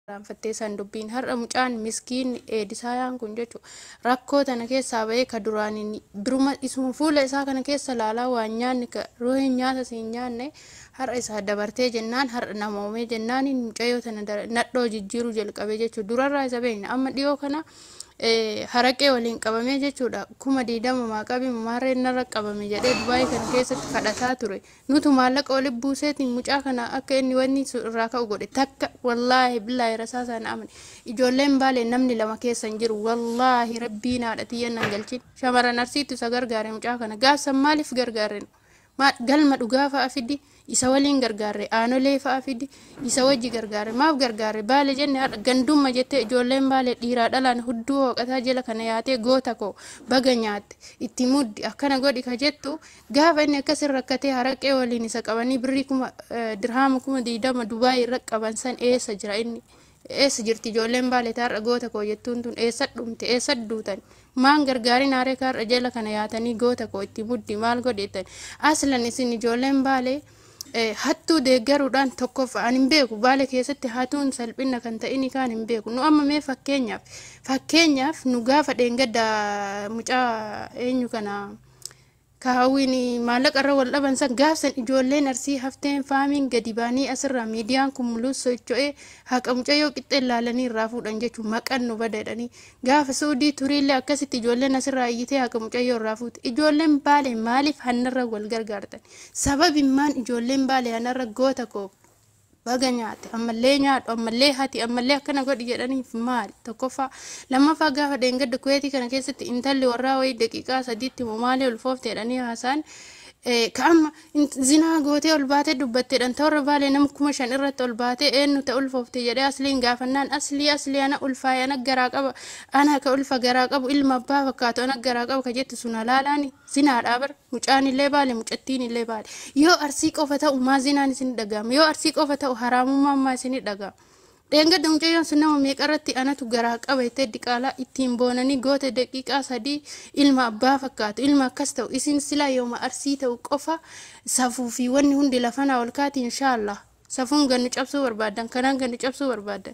Fattee sandubbiin har'a mucaan miskiin eedisayaan kun jechuudha. Rakkoo tana keessaa bahee ka duraan duruma isuun fuula isaa kana keessa laalaa waan nyaanni ruuhin nyaata siin nyaanne har'a isaa dabartee jennaan har'a namoomee jennaan mucayyoo tana nadhoo jijjiiruu jalqabee jechuudha. Durarraa isa beekna amma dhiyoo kana haraqee waliin qabamee jechuudha. Kuma diidama maaqabii maarreen narra qabame jedhee Dubaayii kana keessatti kadhataa ture. Nutu maallaqa walitti buuseetiin mucaa kana akka inni wanni irraa ka'u godhe takka wallaahi billaahi rasaasaan amane. Ijoolleen baalee namni lama keessa hin jiru wallaahi rabbiin haadha xiyyan nan galchin. Shamarran arsiitu isa gargaare mucaa kana gaafsan maaliif gargaarren? Galma dhugaa fa'a fidi isa waliin gargaarre aanolee fa'a fidi isa wajji gargaarre maaf gargaarre baale jenne gandumma jettee ijoolleen baale dhiiraa dhalaan hudduu hooqataa jala kana yaatee goota koo baga nyaatte itti muddi akkana godhi ka jettu gaafa inni akkasin rakkatee haraqee waliin isa qabanii birrii kuma dirhaama kuma diidama Dubaayii irra qaban san eessa jira inni eessa jirti ijoolleen baale taarra goota koo jettuun tun eessa dhumte eessa duutan maan gargaarin haaree kaarra jala kana yaatanii goota koo itti muddi maal godhetan aslan isin ijoolleen baale hattuu deeggaruudhaan tokkoffaa ani hin beeku baale keessatti hatuun salphina kan ta'ini kaan hin beeku nu amma mee fakkeenyaaf nu gaafa dheengadda mucaa eenyu kana kaawwini maallaqa irra wal dhaban san gaafsan ijoolleen arsii hafteen faamiin gadi baanii asirraa miidiyaan kun mul'us socho'ee haqa mucayyoo qixxee ilaalanii irraa fuudhan jechuun maqaan nu badadhanii gaafa suudii turiillee akkasitti ijoolleen asirraa iyyitee haqa mucayyoo irraa fuute ijoolleen baalee maaliif hannarra wal gargaartan sababimmaan ijoolleen baalee hannarra goota koo baga nyaate ammallee nyaadhu ammallee hati ammallee akkana godhi jedhaniif maali tokkoffaa lammaffaa gaafa dheengadda kuweetii kana keessatti intalli warraa wayii daqiiqaa sadiitti momaalee ulfoofte jedhanii haasaan ka'amma zinaa gootee ol baatee dubbatteedhaan ta'urra baalee nama 5,000 irratti ol baatee eenyu ta'u ulfoofte jedhee asliin gaafannaan aslii ana ulfaa'e ana garaa qaba ana ka ulfa garaa qabu ilma abbaa fakkaatu ana garaa qaba ka jettu sun halaalaani zinaadhaa bar mucaan illee baale mucattiin illee baale yoo arsii qofa ta'u maa zinaan isin dhaga'ama yoo arsii qofa ta'u haraamummaan maa isin dhaga'ama. Dheengadda mucayyoon sun nama meeqarratti anatu garaa qaba itti diqaalaa ittiin boonanii goota daqiiqaa sadii ilma abbaa fakkaatu ilma akkas ta'u isin silaa yooma arsii ta'u qofa safuu fi wanni hundi lafanaa ol kaati inshaallah safuun gannu cabsuu barbaadan kanaan gannu cabsuu barbaadan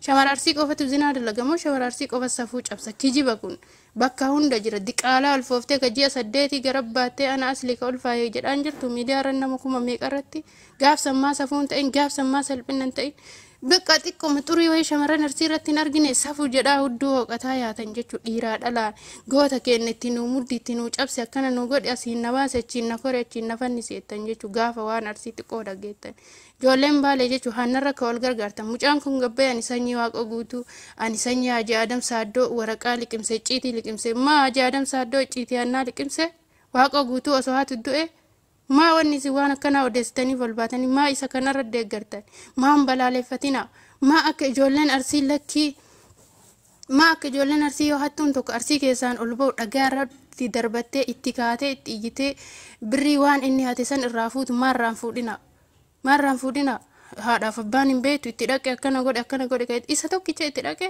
shamara arsii qofatu zinaa dalagamoo shamara arsii qofa safuu cabsa kijiba kun bakka hunda jira diqaalaa ulfooftee ka ji'a 8 gara baattee ana aslii ka ulfaayee jedhaan jirtu miidiyaa nama kuma meeqarratti gaafsammaa safuun ta'in gaafsammaa salphinnan ta'in bakka xiqqooma xurii wayii shamarran arsii irratti hin argine safuu jedhaa hudduu hooqataa yaatan jechuudha dhiiraa dhalaan goota keenya itti nuu muddi itti nuu cabse akkana nuu godhe asiin na baase achiin na kore achiin na fanniseettan jechuudha gaafa waan arsii xiqqoo dhaggeettan ijoolleen baalee jechuudha hannarra ka wal gargaartan mucaan kun gabbee ani sanyii waaqa guutuu ani sanyii Hajji Adam Saaddoo waraqaa liqimse icciitii liqimse maa Hajji Adam Saaddoo icciitii hannaa liqimse waaqa guutuu osoo haatu du'e maa wanni si waan akkana odeessitanii wal baatanii maa isa kanarra deeggartan maan balaaleffatina maa akka ijoolleen arsii lakkii maa akka ijoolleen arsii yoo hattuun tokko arsii keessaan ol ba'u dhagaarratti darbattee itti kaatee itti iyyitee birrii waan inni hate san irraa fuutu maarraan fuudhina haadhaaf abbaan hin beektu itti dhaqe akkana godhe isa tokkicha itti dhaqe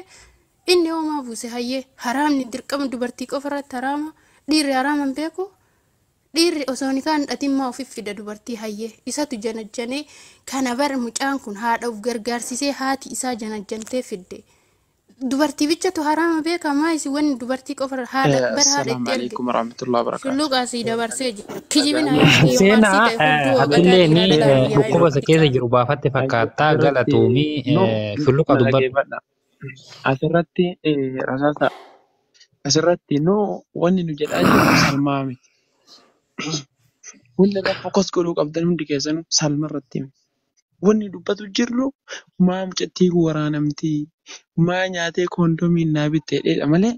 inni hoomaa buuse hayyee haraamni dirqama dubartii qofarratti haraama dhiirri haraaman beeku dhiirri osoo ni kaan dhatimmaa ofiif fida dubartii hayyee isatu janajjanee kana bar mucaan kun haadha uf gargaarsisee haati isaa janajjantee fidde dubartii bichatu haraama beeka maa isi wanni dubartii qofa haadha bar haadha itti alaikum warahmatullahi wabarakatuh. Shulluqaa sii dabarsee jira kijibina seenaa atillee ni dhukkuba isa keessa jiru baafatte fakkaattaa galatuumii shulluqa dubbadhu. Asirratti wanni nu jedhaa jiru salmaa miti. Hunda irra fokkos godhuu qabdan hundi keessanuu salma irratti wanni dubbatu jirru maa mucattii waraanamtii maa nyaatee koondoomiin naa bitteedha malee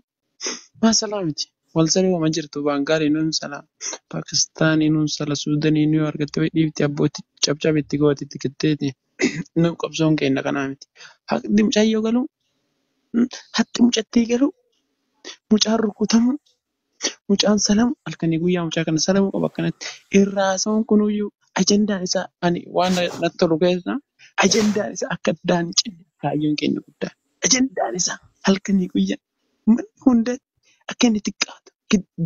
maa salaa miti. Wal saluu ma jirtu Baangaarii nuun salaa Paakistaanii nuun sala Suudaanii nuu argatte way dhiibti abbootti cabcabetti gootitti kitteeti nu qabsoon keenya kanaa miti. Haqni mucayyoo galuu haqni mucattii galuu mucaan rukutamu mucaan salamu halkanii guyyaa mucaa kana salamuu qaba akkanatti irraasamuun kunuyyuu ajandaan isaa ani waan natti tolu keessa ajandaan isaa akka addaan cinne kaayyoon keenya guddaa ajandaan isaa halkanii guyyaa manni hunda akka inni xiqqaatu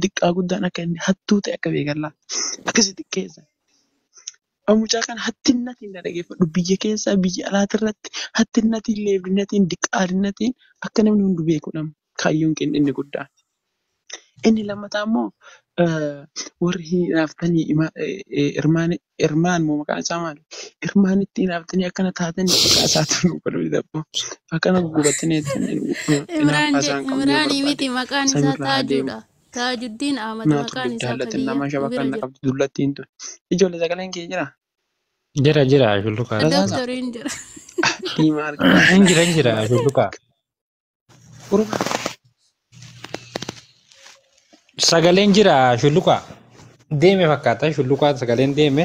xiqqaa guddaan akka inni hattuu ta'e akka beekallaa akkasi xiqqeessa Mucaa kana hattinnatiin na dhageeffadhu biyya keessaa biyya alaatirratti hattinnatiin leebdinnatiin diqqaadinnatiin akka namni hundi beeku nama kaayyoon keenya inni guddaan. Inni lammataa immoo warri hinaaftanii hirmaan moo maqaan isaa maali? Hirmaanitti hinaaftanii akkana taatanii maqaa isaatti nu godhu dabbo. Akkana guggubattanii hinaafaa isaan qabnu yoo Imraanii barbaade miti maqaan isaa samiirraa haa deemu. Taajuudha. Taajuddiin Ahmad Naatu maqaan isaa daldalatin Kadiyyaa nama shaba bira kan jira. qabdu dullattiin tun. Ijoollee sagaleen kee jiraa? Jira shulluqa. Rasaasa? Dooktoriin jira. Diimaa argaa. Jira shulluqa. Urba. Sagaleen jira shulluqa. Deeme fakkaata shulluqa sagaleen deeme.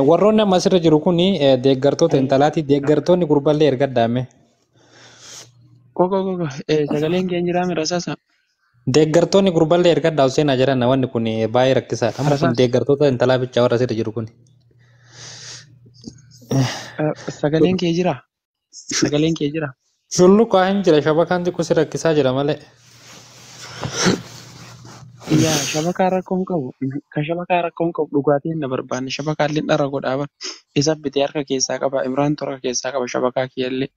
Warroonni amma asirra jiru kun deeggartoota intalaati. Deeggartoonni gurballee erga daame. Koko sagaleen kee jiraa mi rasaasa? Deeggartoonni gurballee erga daa seenaa jiran wanni kun baay'ee rakkisaadha. Amma kun deeggartoota intalaa bichaa warra asirra jiru kun. Sagaleen kee jiraa? Sagaleen kee jiraa? Shulluqa hin jira shabakaan xiqqoo si rakkisaa jira malee. Yaa shabakaa rakkoon qabu. Kan shabakaa rakkoon qabu dhugaatiin na barbaanne shabakaallee dhara godhaa bara. Isa bitee harka keessaa qaba. Imraan harka keessaa qaba shabakaa kiyyallee.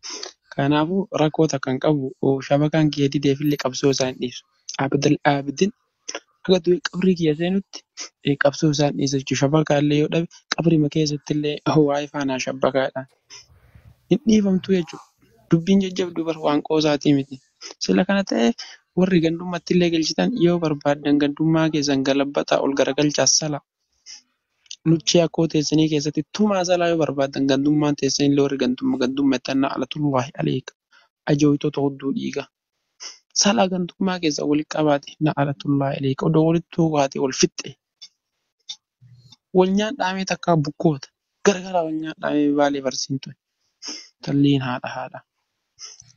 Kanaafuu rakkoota kan qabu shabakaan kiyya dideefillee qabsoo isaa hin dhiisu. Abidin akka du'e qabrii kiyya seenutti qabsoo isaa hin dhiisu jechuudha. Shabakaallee yoo dhabe qabrima keessatti illee waa'ee faanaa shabakaadhaan hin dhiifamtu jechuudha. Dubbiin jajjabduu bara waan qoosaatii miti. Sila kana ta'eef warri gandummaatti illee galchitan yoo barbaaddan gandummaa keessan galabbataa ol garagalchaas sala. Nuchee akkoo teessanii keessatti tumaa salaa yoo barbaaddan gandummaan teessanii illee warri gandummaa ittannaa alatullaahi aleeka. Ajooyitoota hudduu dhiiga. Salaa gandummaa keessa walitti qabaate na alatullaahi aleeka. Odoo walitti tuuqaate wal fixxe. Wal nyaan dhaamee takkaa bukkoota. Gargaraa wal nyaan dhaamee baalee barsiintu. Talliin haadha.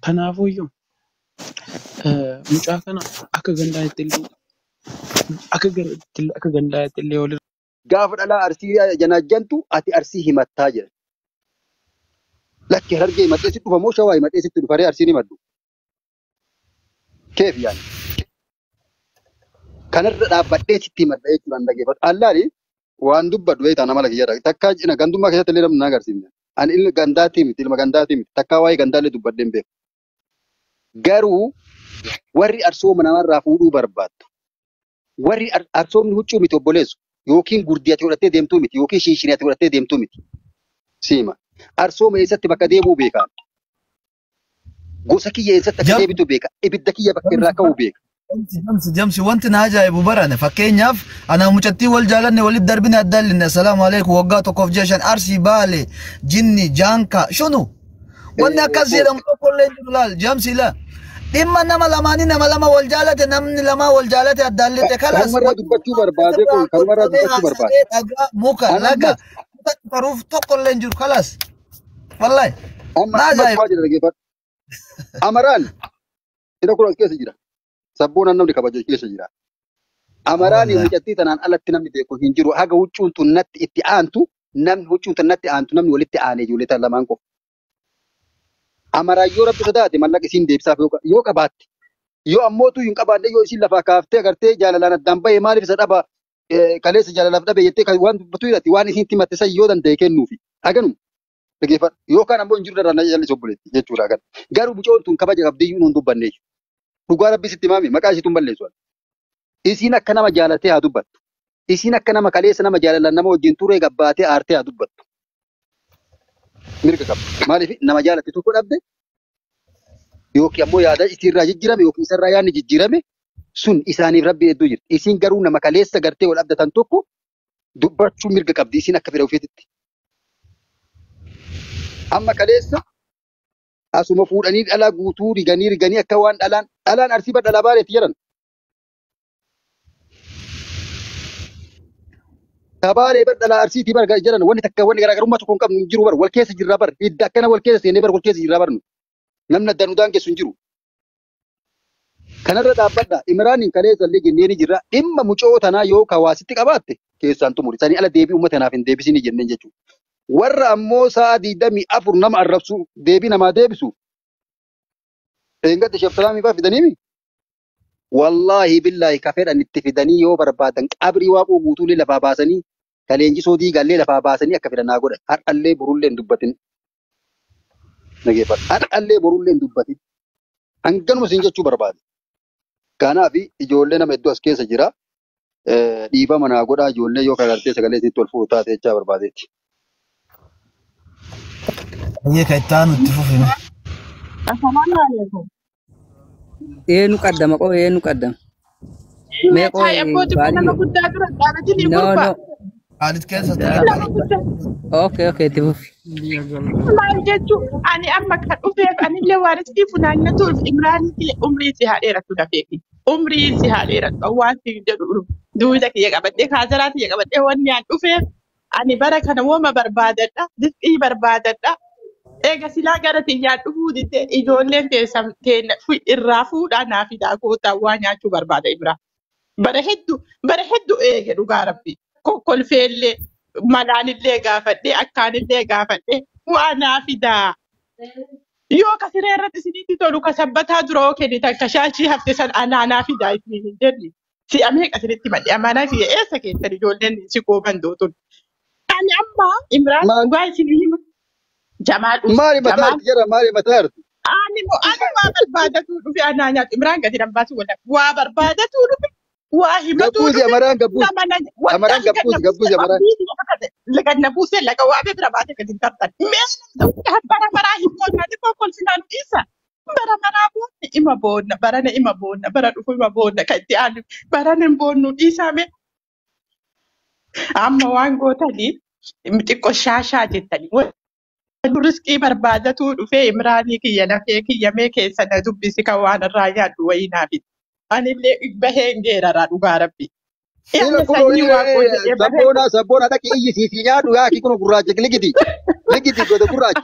Kanaafuyyuu mucaa kana akka gandaatti illee walirra. Gaafa dhalaa arsii janaajjantu ati arsii himattaa jira. Lakki hargee himadhee sitti dhufa moo shawaa himadhee sitti dhufa arsiin himadhu. Keef yaani. Kanarra dhaabbadhee sitti himadha jechuudhaan dhageeffatu. Allaani waan dubbadhu beektaa nama lakkiyyaadha. Takkaa cina gandummaa keessatti illee namni na agarsiifne. Ani ilma gandaatii miti ilma gandaatii miti. Takkaa waa'ee gandaallee dubbadhee hin beeku. Garuu warri arsooma namarraa fuudhuu barbaaddu. Warri arsoomni huccuu miti obboleessu. Yookiin gurdii ati godhattee deemtuu miti yookiin shiishinii ati godhattee deemtuu miti. Siima. Arsooma eessatti bakka deemuu beekaa. Gosa kiyya eessatti akka deebitu beeka. Ibidda kiyya bakka irraa ka'uu beeka. Jamsi wanti na ajaa'ibu barane fakkeenyaaf anaa mucattii wal jaalanne walitti darbine addaan linne assalaamu alaikum waggaa tokkoof ji'a shan arsii baale jinni jaanka shunu wanni akkas jedhamu tokkollee jiru laal jamsi la dhimma nama lamaanii nama lama wal jaalate namni lama wal jaalate addaan linne kalas kanumarraa dubbachuu barbaade kun kanumarraa dubbachuu barbaade. dhagaa muka laga taruuf tokkollee jiru kalas wallahi Amma na ajaa'ibu. maal jedha dhageeffadhu. Amaraan ina kun as keessa jira. Sabboonaan namni kabaju keessa jira. Amaraan mucattii tanaan alatti namni beeku hin jiru. Haga huccuun tun natti itti aantu namni huccuun tun natti aantu namni walitti aanee ijoollee tan lamaan qofa. Amaraan yoo rabbi sodaate mallaqa isiin deebisaaf yoo qabaatte. Yoo ammoo tu hin qabaanne yoo isiin lafaa kaaftee agartee jaalalaan addaan bahee maaliif isa dhaba kaleessa jaalalaaf dhabe jettee waan dubbatu hidhati waan isiin timatte san yoo danda'e kennuufi. Haganum dhageeffadhu. Yookaan ammoo hin jiru daraan jallis obboleetti jechuudha hagan. Garuu mucoon tun kabaja qabdiyyuu nun dubbanne. Dhugaa rabbi sitti maami maqaa isiitu balleessu. Isiin akka nama jaalatee haa dubbattu. Isiin akka nama kaleessa nama jaalalan nama wajjin turee gabbaatee aartee haa dubbattu. Mirga qabdi. Maaliif nama jaalate tokko dhabde yookiin ammoo yaada isiirraa jijjiirame yookiin isarraa yaadni jijjiirame sun isaaniif rabbi hedduu jirti. Isiin garuu nama kaleessa gartee wal abdatan tokko dubbachuu mirga qabdi isiin akka fedha ofeetitti. Amma kaleessa asuma fuudhanii dhalaa guutuu riganii akka waan dhalaan arsii badha dhalaa baareetti jedhan. Kabaalee badha dhalaa arsiitii bara jedhan wanni takka wanni garaagarummaa tokko hin qabnu hin jiru bara wal keessa jirraa bara hidda akkana wal keessa seenee bara wal keessa jirraa bara namni addaan udaan keessu hin jiru. Kanarra dhaabbadha Imraaniin kaleessa illee jennee jirra dhimma mucoo tanaa yoo kawaasitti qabaatte keessaan xumuri sanii ala deebii uummata naaf hin deebisinii jenneen jechuudha. Warra ammoo sa'a 24 nama arrabsu deebii namaa deebisu. Eegatti Sheftalaamii fa'aa fidaniimi. Wallaahi billaahi kafeedhaan itti fidanii yoo barbaadan qabrii waaqoo guutuulee lafaa baasanii kaleenjisoo diigallee lafaa baasanii akka filannaa godhan har'allee borullee hin dubbatin nageeffadha har'allee borullee hin dubbatin hanganuma isin jechuu barbaade. Kanaaf ijoollee nama hedduu as keessa jira dhiifama naa godhaa ijoollee yoo kagartee sagalee isitti ol fuudhu taate jechaa barbaadeetti. Ayyee ka itti aanu itti fufime. Assalamualaikum. Nu qaddama qoo nu qaddama. Mee qoo Saya abbootii nama guddaa dura dhaabbatanii no gurba. no Haalit keessa Nama guddaa. okay itti fufi. Maal jechuun ani amma kan dhufeef anillee waan itti funaannatuuf Imraanitti umrii si haa dheeratu dafeefi. Umrii si haa dheeratu waan si jedhu duwida kiyya qabadhee kaasaraatti kiyya qabadhee wanni aan dhufeef ani bara kana wooma barbaadadha disqii barbaadadha. Eega silaa gara tiyyaan dhufuu dite ijoolleen teessan irraa fuudhaa naa fidaa kootaa waa nyaachuu barbaada Imraan. Bara hedduu eege dhugaa rabbi. Kokkolfeellee malaanillee gaafadhee akkaanillee gaafadhee waa naa fidaa. Yoo ka siree irratti isinitti tolu ka sabbataa dura oo kennitan ka shaachii hafte san naa fidaa isiniin hin jenne. Si'amee qasinitti madde amanaa fi eessa keessan ijoolleen si kooban dootun. Ani amma Imraan dhugaa isinii hima. Jamaal Maali mataa irti jira maali mataa irti? ani waa barbaadatu dhufe anaa nyaatu Imraan gadi dambaasu waa barbaadatu dhufe waa himatu Gabbuusi dhufe amaraan gabbuusi. Amaraan gabbuusi amaraan. laga buusee laga waa bira baatee gadi hin tartan. Bara maraa hin boonna xiqqoo kolfinaan dhiisa. Bara maraa boonna ima boonna barana ima boonna bara dhufu ima boonna kan itti aanu barana hin boonnu dhiisame. Amma waan gootanii xiqqoo shaashaa jettanii. Riskii barbaadatu dhufee Imraanii kiyya lafee kiyya mee keessa na dubbisi kan waan irraa nyaadhu wayii naaf. Anillee baheen geeraraa dhugaa rabbi. Ila kuno sabboona dhaqi iyyisiisi nyaadhu yaa kii kuno gurraacha ligiti. Ligiti goda gurraacha.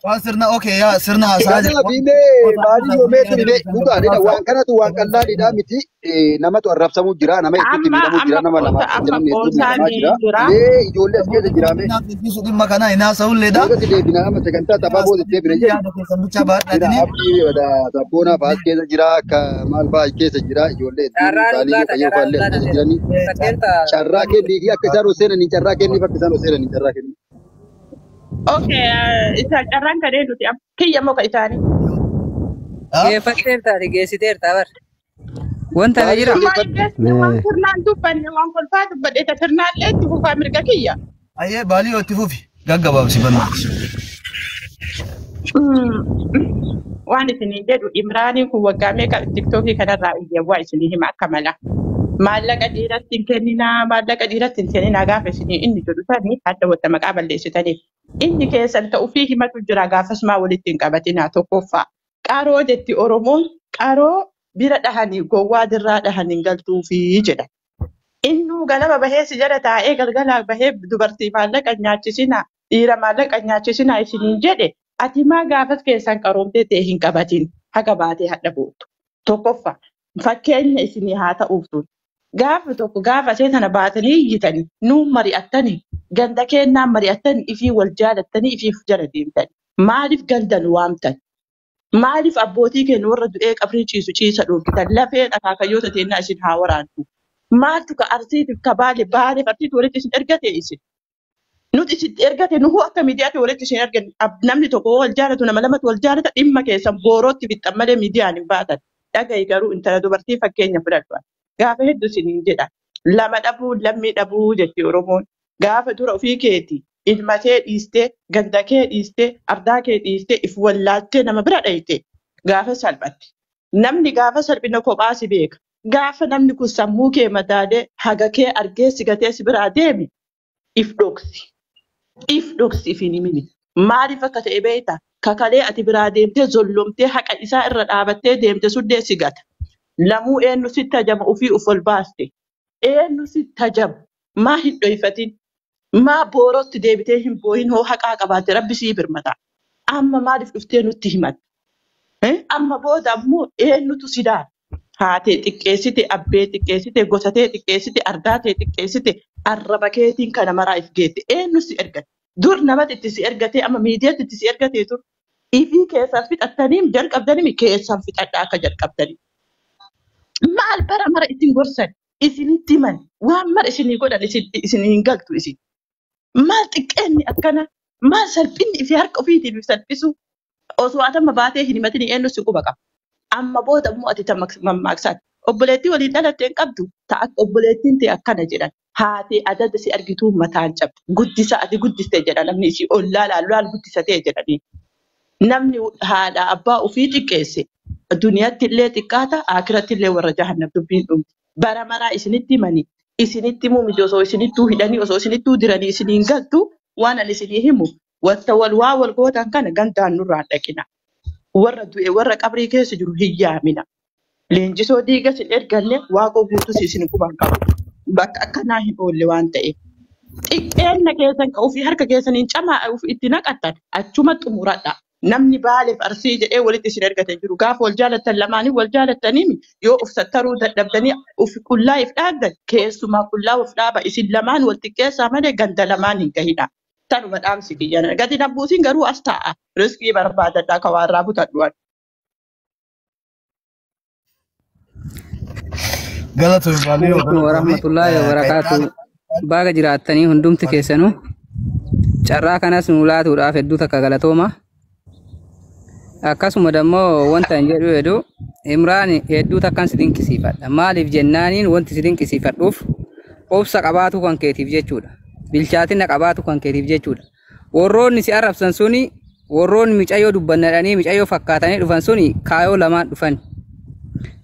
Waan sirna okay yaa sirna haasaa Kanaaf illee baadii yoomee tuni dhugaadha waan kanatu waan qallaadha miti namatu arrabsamuu jira nama hedduutti miidhamuu jira nama lama namni hedduutti miidhamaa jira. Ijoollee as keessa jiraame. dhimma kana hin haasa'ulleedha. Boodatti deebina amma sagantaa taphaa boodatti deebina jedhu. Yaada keessan bicha baadhatanii. Abdii sabboonaa fa'aa as keessa jira akka maal fa'aa as keessa jira ijoollee hedduu isaanii qayyoo fa'aa illee as keessa jiranii. Carraa kennii fi akka isaan seenanii carraa kenniif akka isaan seenanii carraa kennii. Okay, isa carraan kadhee nuti kiyya muka isaanii. Geeffatteertaa geessiteertaa bar. Wanta na jira. Waan sirnaan dubbanne waan kolfaa dubbadhe isa sirnaallee itti fufaa mirga kiyya. Ayyee baalii yoo itti fufi gaggabaabsi bannaati. Waan isinii jedhu Imraaniin kun waggaa meeqa tiktookii kanarraa iyyawaa isinii hima akka mala. Maallaqa dhiiratti hin kenninaa maallaqa dhiiratti hin kenninaa gaafa isinii inni jedhu sanii adda wanta maqaa balleessitaniif. Inni keessan ta'uu fi himatu jira gaafasumaa walitti hin qabatinaa tokkoffaa. Qaroo jetti Oromoon qaroo bira dhahanii gowwaa dirraa dhahanii galtuu fi jedha. Innuu ganama bahee si jala taa'ee galgalaa bahee dubartii maallaqa nyaachisinaa dhiira maallaqa nyaachisinaa isiniin jedhe ati maa gaafas keessan qaroomtee ta'e hin qabatin haga baatee hadha boottu. Tokkoffaa fakkeenya isinii haa ta'uuf tun. Gaafa tokko gaafa ishee tana baatanii iyyitanii nuun mari'attanii ganda kennaan mari'attanii ifii wal jaalattanii ifiif jala deemtanii maaliif gandan waamtan maaliif abbootii keenya warra du'ee qabrii ciisu ciisa dhookitan lafeen akaakayyoota teennaa isin haa waraantu maaltu ka arsiitiif ka baaleef arsiitu walitti isin ergate isin nuti isin ergate nuhu akka miidiyaatti walitti isin ergan namni tokko wal jaalatu nama lamatu wal jaalata dhimma keessan boorootti fixxan malee miidiyaan hin baatan dhaga'i garuu intala dubartii fakkeenya fudhadhu. Gaafa hedduu isiniin jedha. Lama dhabuu lammii dhabuu jetti Oromoon. Gaafa dura ofii keeti ilma kee dhiistee ganda kee dhiistee ardaa kee dhiistee if wallaaltee nama bira dhayite gaafa salphatti. Namni gaafa salphina kophaa si beeka. Gaafa namni kun sammuu kee mataadee haga kee argee si gatee si biraa deemi if dhoksi. If dhoksi ifiin himini. Maaliif akka ta'e beektaa? Kakalee ati biraa deemtee zollomtee haqa isaa irra dhaabattee deemte suddee si gata. Lamuu eenyu sitti hajama ofii uf ol baaste. Eenyu sitti hajamu maa hin dhoyfatin maa boorootti deebitee hin boohin hoo haqaa qabaatte rabbi sii birmata. Amma maaliif dhuftee nutti himatta? Amma booda ammoo eenyutu sidaa? Haatee xiqqeessite abbee xiqqeessite gosatee xiqqeessite ardaatee xiqqeessite arraba keetiin kana maraa if geette eenyu si ergate? Dur namatti itti si ergatee amma miidiyaatti itti si ergatee ture. Ifii keessan fixattanii jalqabdanii keessan fixadhaa akka jalqabdanii. maal bara mara ittiin gorsan isinitti himan waan mara isinii godhan isinii hin galtu isin maal xiqqeenni akkana maal salphinni fi harka ofiitiin salphisu osoo atama baatee hin himatin eenyu si quba qaba amma booda immoo ati mammaaksaati obboleettii waliin dhalattee hin qabdu ta'a obboleettiin ta'e akkana jedhan haati adada si argituu mataan cabdu guddisa ati guddiste jedha namni isii ollaa laal guddisatee jedhanii namni haadha abbaa ofii xiqqeesse duniyaatti illee xiqqaata akiratti illee warra jahannam dubbiin dhumti bara maraa isinitti himanii isinitti muumiti osoo isinittuu hidhanii osoo isinittuu diranii isiniin galtu waan ani isinii himu wal gootan kana gandaan nurraan dhaqina warra du'e warra qabrii keessa jiru hin yaamina leenjisoo diiga sin erganne waaqoo guutus isin quban qabu bakka akkanaa hin oolle waan ta'eef xiqqeenna keessan ofii harka keessaniin camaa itti naqattan achuma xumuradha namni baaleef arsii jedhee walitti isin ergatan jiru gaafa wal jaalattan lamaanii wal jaalatanii yoo uf sattaruu dadhabdanii uf qullaa if dhaabdan keessumaa qullaa uf dhaaba isin lamaan wal xiqqeessaa malee ganda lamaan hin gahidha. Tanuma dhaamsi kiyyana gadi nabbuutiin garuu as taa'a riskii barbaadadhaa ka waarraa butadhuan. Galatoon baay'ee warahmatullahi wabarakatuh. Baga jiraatanii hundumti keessanuu carraa kanas nu laatuudhaaf hedduu takka galatooma. Akkasuma dammoo wanta hin jedhu hedduu Imraan hedduu takkan si dinqisiifadha. Maaliif jennaaniin wanti si dinqisiifadhuuf obsa qabaatu kan keetiif jechuudha. Bilchaatina qabaatu kan keetiif jechuudha. Warroonni si arrabsan suni warroonni micayyoo dubbannadhanii micayyoo fakkaatanii dhufan suni kaayoo lamaan dhufan.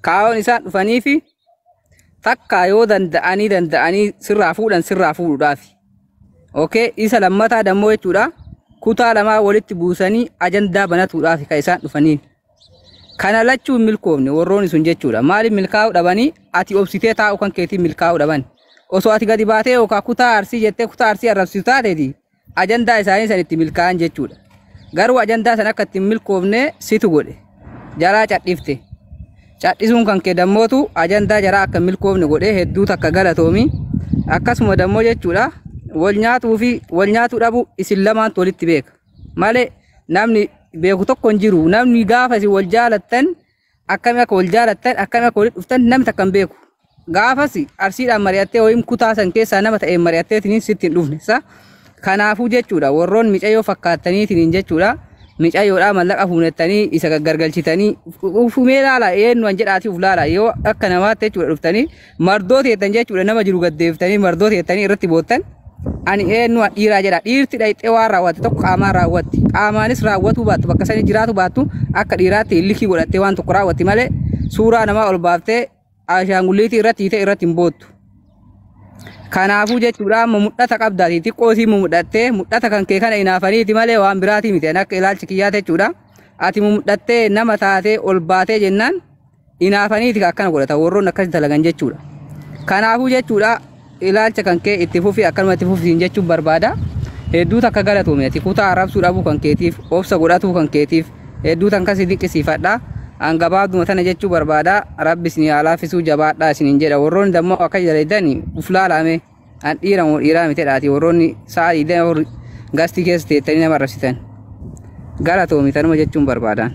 Kaayoon isaan dhufaniifi takka yoo danda'anii sirraa fuudhuudhaaf. Okay, isa lammataa dammoo jechuudha. Kutaa lamaa walitti buusanii ajandaa banatuudhaaf kan isaan dhufaniin. Kana lachuun milkoofne warroonni sun jechuudha. Maaliif milkaa'uu dhabanii ati obsitee taa'u kan keetiin milkaa'uu dhaban. Osoo ati gadi baatee yookaan kutaa arsii jettee kutaa arsii arrabsiisu taateeti ajandaa isaanii san itti milkaa'an jechuudha. Garuu ajandaa san akka ittiin milkoofne situ godhe. Jaraa cadhifte. Cadhisuun kan kee dammootu ajandaa jaraa akka milkoofne godhe hedduu takka galatoomi. Akkasuma dammoo jechuudha. Wal nyaatuu dhabu isin lamaan walitti beeka. Malee namni beeku tokko hin jiru. Namni gaafa isin wal jaalattan akkami akka wal jaalattan akkami akka walitti dhuftan namni takka hin beeku. Gaafas arsiidhaan mari'attee ho'iin kutaa san keessaa nama ta'een mari'atteetiin sitti hin dhufne. Kanaafuu jechuudha warroon micayyoo fakkaataniitiin jechuudha. Micayyoodhaa mallaqa fuunettanii isa gaggargalchitanii ufumee laala eenyu an jedhaati uf laala yoo akka namaatti jechuudha dhuftanii mardoo teettan jechuudha nama jiru gaddeeftanii mardoo teettanii irratti boottan. Ani eenyu dhiiraa jedha dhiirti dhayxee waan raawwatte tokko qaamaan raawwatti qaamaanis raawwatuu baattu bakka sanii jiraatu baattu akka dhiiraatti illikii godhattee waan tokko raawwatti malee suuraa namaa ol baaftee ashaangulliitii irratti hiitee irratti hin boottu. Kanaafuu jechuudha mudhata qabdaati xiqqootii mudhattee mudhata kan kee kana inaafaniiti malee waan biraatii miti akka ilaalchi kiyyaa jechuudha. Ati mudhattee nama taatee ol baatee jennaan inaafaniiti akkana godhata warroon akkasii dalagan jechuudha. Kanaafuu jechuudha ilaalcha kan kee itti fufi akkanuma itti fufiin jechuun barbaada. Hedduu takka galatoome ati kutaa arrabsuu dhabuu kan keetiif obsa godhatuu kan keetiif hedduu takka si dinqisiifadha. Angabaabduma tana jechuu barbaada. Rabbi isin alaafisuu jabaadhaa isiniin jedha. Warroonni dammoo akka jedhan uf laalame an dhiiraa miteedhaati warroonni sa'a dhiidhan gastii keessa teettanii nama arrabsitan. Galatoomi tanuma jechuun barbaadaan.